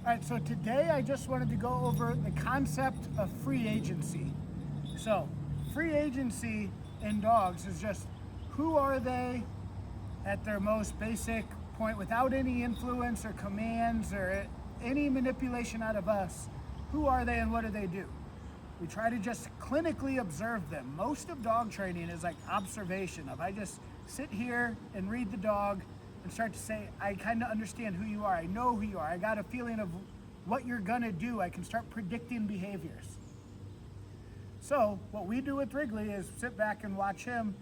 All right, so today I just wanted to go over the concept of free agency. So, free agency in dogs is just who are they at their most basic point without any influence or commands or any manipulation out of us. Who are they and what do they do? We try to just clinically observe them. Most of dog training is like observation of I just sit here and read the dog and start to say, I kind of understand who you are. I know who you are. I got a feeling of what you're gonna do. I can start predicting behaviors. So what we do with Wrigley is sit back and watch him.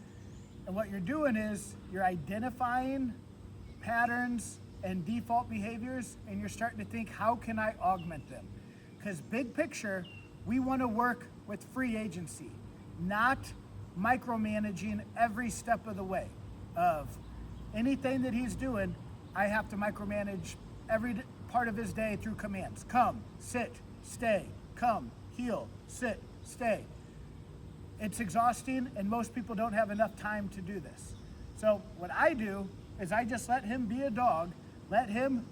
And what you're doing is you're identifying patterns and default behaviors, and you're starting to think, how can I augment them? Because big picture, we want to work with free agency, not micromanaging every step of the way of anything that he's doing. I have to micromanage every part of his day through commands. Come, sit, stay, come, heel, sit, stay. It's exhausting, and most people don't have enough time to do this. So what I do is I just let him be a dog, let him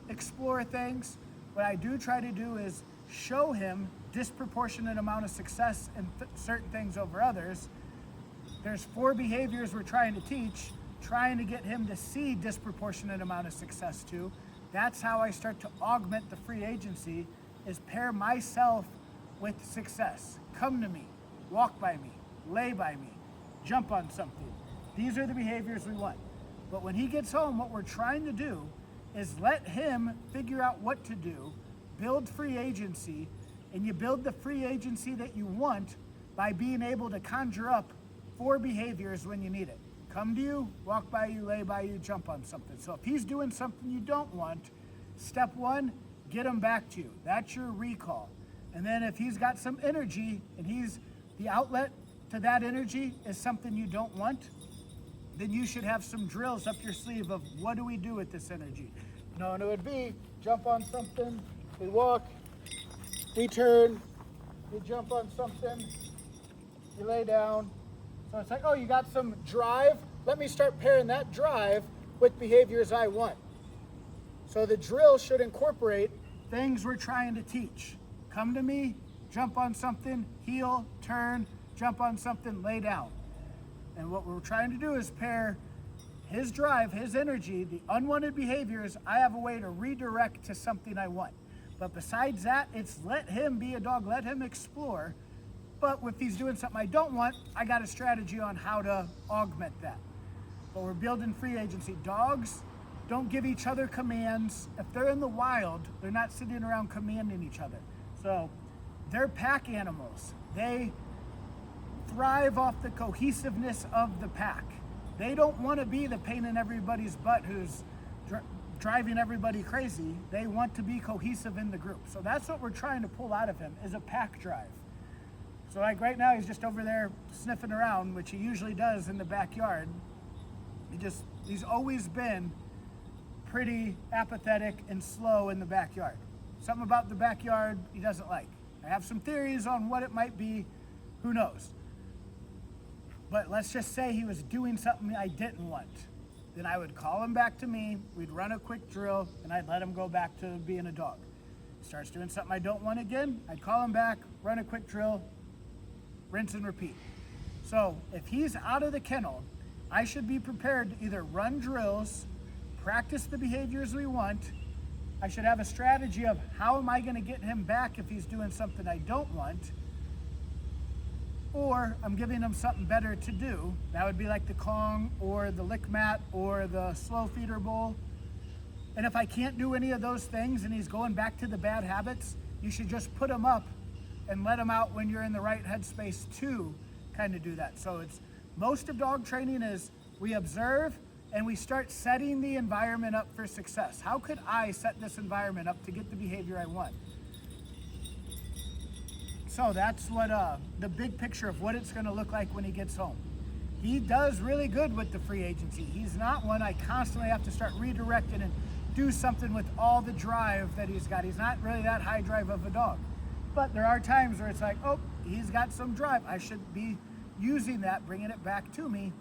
explore things. What I do try to do is show him disproportionate amount of success in certain things over others. There's 4 behaviors we're trying to teach, trying to get him to see disproportionate amount of success too. That's how I start to augment the free agency, is pair myself with success. Come to me, walk by me, lay by me, jump on something. These are the behaviors we want. But when he gets home, what we're trying to do is let him figure out what to do, build free agency, and you build the free agency that you want by being able to conjure up 4 behaviors when you need it. Come to you, walk by you, lay by you, jump on something. So if he's doing something you don't want, step 1, get him back to you. That's your recall. And then if he's got some energy and the outlet to that energy is something you don't want, then you should have some drills up your sleeve of what do we do with this energy. And it would be jump on something, we walk, we turn, we jump on something, you lay down. So it's like, oh, you got some drive? Let me start pairing that drive with behaviors I want. So the drill should incorporate things we're trying to teach. Come to me, jump on something, heel, turn, jump on something, lay down. And what we're trying to do is pair his drive, his energy, the unwanted behaviors, I have a way to redirect to something I want. But besides that, it's let him be a dog, let him explore. But if he's doing something I don't want, I got a strategy on how to augment that. But we're building free agency. Dogs don't give each other commands. If they're in the wild, they're not sitting around commanding each other. So they're pack animals. They thrive off the cohesiveness of the pack. They don't want to be the pain in everybody's butt who's driving everybody crazy. They want to be cohesive in the group. So that's what we're trying to pull out of him, is a pack drive. So like right now he's just over there sniffing around, which he usually does in the backyard. He's always been pretty apathetic and slow in the backyard. Something about the backyard he doesn't like. I have some theories on what it might be, who knows. But let's just say he was doing something I didn't want. Then I would call him back to me, we'd run a quick drill, and I'd let him go back to being a dog. Starts doing something I don't want again, I'd call him back, run a quick drill, rinse and repeat. So if he's out of the kennel, I should be prepared to either run drills, practice the behaviors we want. I should have a strategy of how am I going to get him back if he's doing something I don't want, or I'm giving him something better to do. That would be like the Kong or the lick mat or the slow feeder bowl. And if I can't do any of those things and he's going back to the bad habits, you should just put him up and let him out when you're in the right headspace to kind of do that. So it's most of dog training is we observe and we start setting the environment up for success. How could I set this environment up to get the behavior I want? So that's what the big picture of what it's going to look like when he gets home. He does really good with the free agency. He's not one I constantly have to start redirecting and do something with all the drive that he's got. He's not really that high drive of a dog. But there are times where it's like, oh, he's got some drive. I should be using that, bringing it back to me.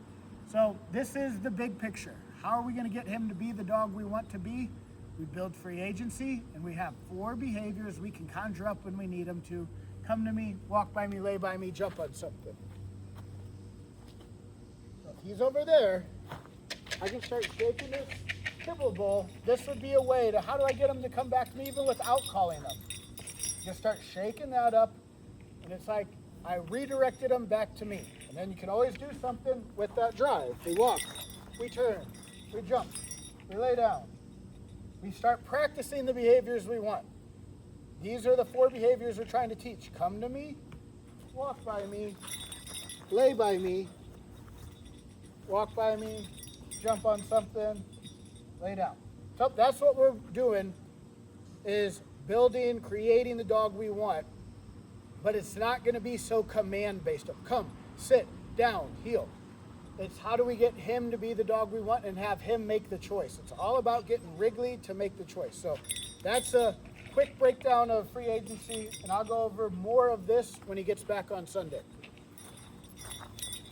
So this is the big picture. How are we going to get him to be the dog we want to be? We build free agency, and we have 4 behaviors we can conjure up when we need them to: come to me, walk by me, lay by me, jump on something. So if he's over there, I can start shaking this kibble bowl. This would be a way to, how do I get him to come back to me even without calling him? Just start shaking that up, and it's like I redirected him back to me. And then you can always do something with that drive. We walk, we turn, we jump, we lay down. We start practicing the behaviors we want. These are the 4 behaviors we're trying to teach. Come to me, walk by me, lay by me, walk by me, jump on something, lay down. So that's what we're doing, is building, creating the dog we want. But it's not going to be so command-based. Come, sit, down, heel. It's how do we get him to be the dog we want and have him make the choice. It's all about getting Wrigley to make the choice. So that's a quick breakdown of free agency, and I'll go over more of this when he gets back on Sunday.